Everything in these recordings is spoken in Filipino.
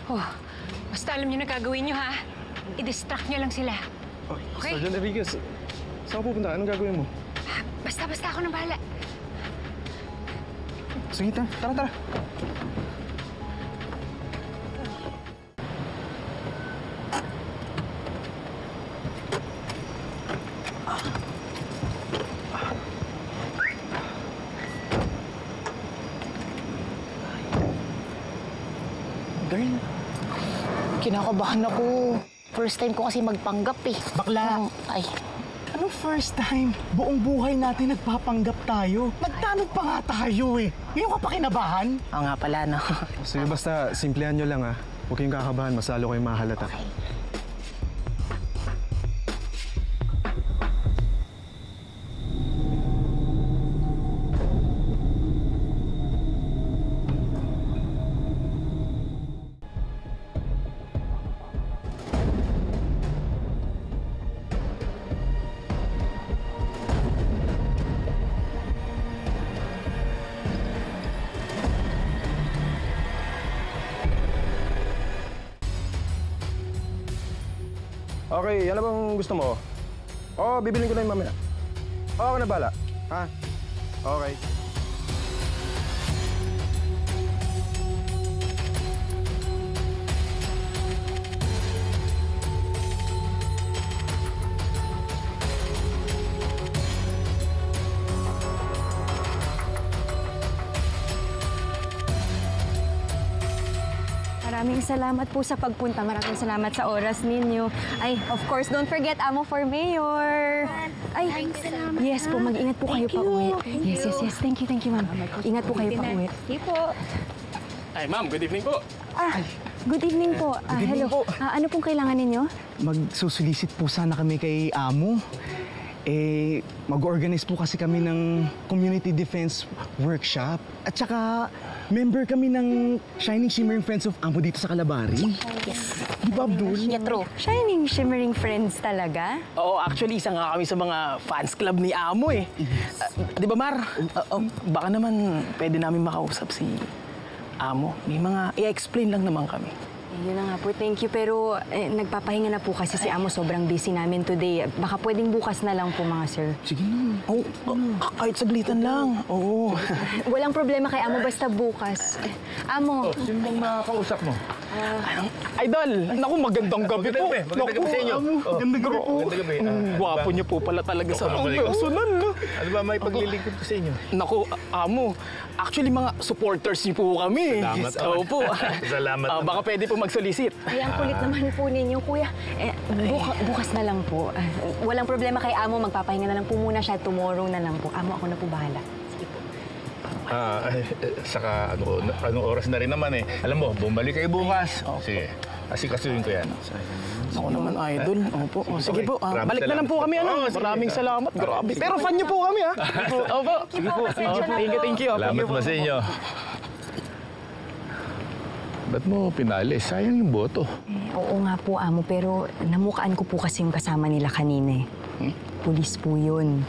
Oh, basta alam niyo na gagawin niyo, ha? I-distract niyo lang sila. Okay? Sergeant Enriquez, saan ka pupunta? Anong gagawin mo? Basta ako na bahala. Sige, tara. Girl, kinakabahan ako. First time ko kasi magpanggap eh. Bakla! Ay, Anong first time? Buong buhay natin nagpapanggap tayo. Nagtanong pa nga tayo eh. Ngayon ka pa kinabahan? oo nga pala, no? Sige, basta simplehan nyo lang, ha? Huwag kayong kakabahan, mas lalo kayong mahalata. Okay. Okay, ano bang gusto mo? Oo, bibilin ko na yung mamaya. Oo, ka na bala. Ha? Okay. Maraming salamat po sa pagpunta. Maraming salamat sa oras ninyo. Ay, of course, don't forget Amo for Mayor. Ay, yes po, mag-ingat po kayo pa uwi. Yes. Thank you, ma'am. Ingat po kayo pa uwi. Sige po. Ay, ma'am, good evening po. Good evening po. Hello. Ano pong kailangan ninyo? Magsusulisit po sana kami kay Amo. Mag-organize po kasi kami ng Community Defense Workshop. At saka, member kami ng Shining Shimmering Friends of Amo dito sa Calabari. Yes. Di ba, Abdul? Yeah, true. Shining Shimmering Friends talaga? Oo, actually, isa nga kami sa mga fans club ni Amo eh. Di ba, Mar? Baka naman pwede namin makausap si Amo. May mga i-explain lang naman kami. Yun na nga po, thank you. Pero nagpapahinga na po kasi si Amo, sobrang busy namin today. Baka pwedeng bukas na lang po, mga sir. Sige na. Oh, kahit saglitan lang. Oo. Walang problema kay Amo, basta bukas. Amo. Sino bang makakausap mo? Idol! Naku, magandang gabi po. Magandang gabi sa inyo. Magandang gabi po. Magandang gabi. Gwapo niyo po pala talaga sa personal, no? Ano ba may paglilingkod ko sa inyo? Naku, Amo, actually mga supporters niyo po kami. Salamat. Opo. Salamat. Baka pwede po mag-solicit. Ay, ang kulit naman po ninyo, kuya. Bukas na lang po. Walang problema kay Amo, magpapahinga na lang po muna siya. Tomorrow na lang po. Amo, ako na po bahala. Sige po. Saka anong oras na rin naman eh. Alam mo, bumalik kayo bukas. Sige, asikasuhin ko yan. Ako naman, idol. Opo. Sige po, Maraming balik na lang po kami. salamat. Sige. Maraming salamat. Grabe. Pero fan niyo po kami, ha? Opo. Sige po. Thank you. Salamat po sa inyo. Ba't mo pinalis? Sayang yung boto. Oo nga po, Amo, pero namukaan ko po kasi yung kasama nila kanina eh. Pulis po yun.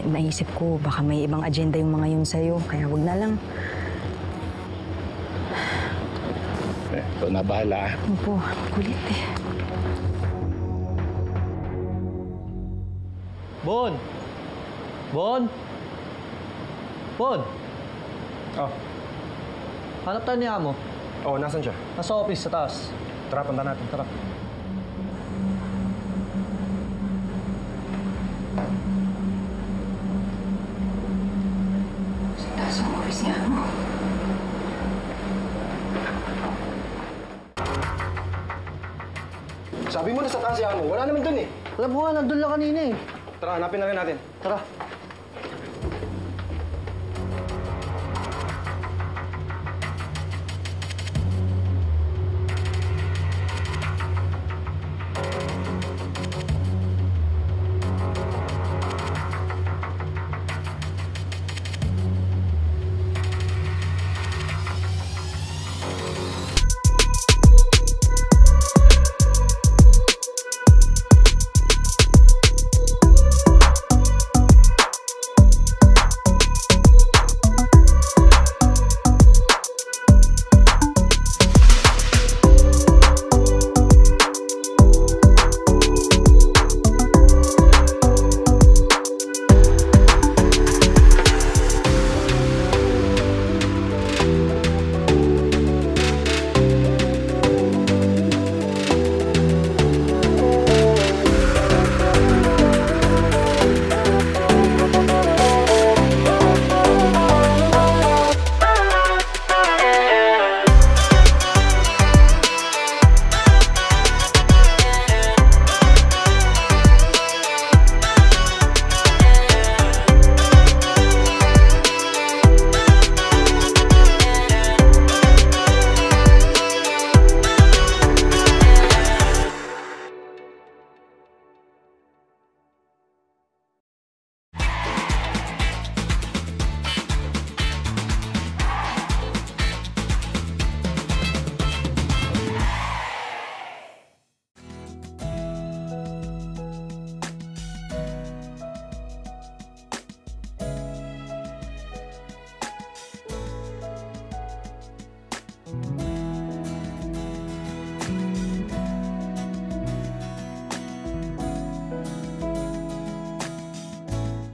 Naisip ko, baka may ibang agenda yung mga yun sa'yo, kaya wag na lang. Ito na bahala. Opo, kulit eh. Bon! Bon! Bon! Oh, Hanap tayo ni Amo. nasan siya? Nasa office sa taas. Tara, punta natin. Tara. Sa taas ang office niya, Amo. Sabi mo na sa taas yan mo. Wala naman dun eh. Alam mo nga, nandun lang kanina eh. Tara, hanapin na rin natin. Tara.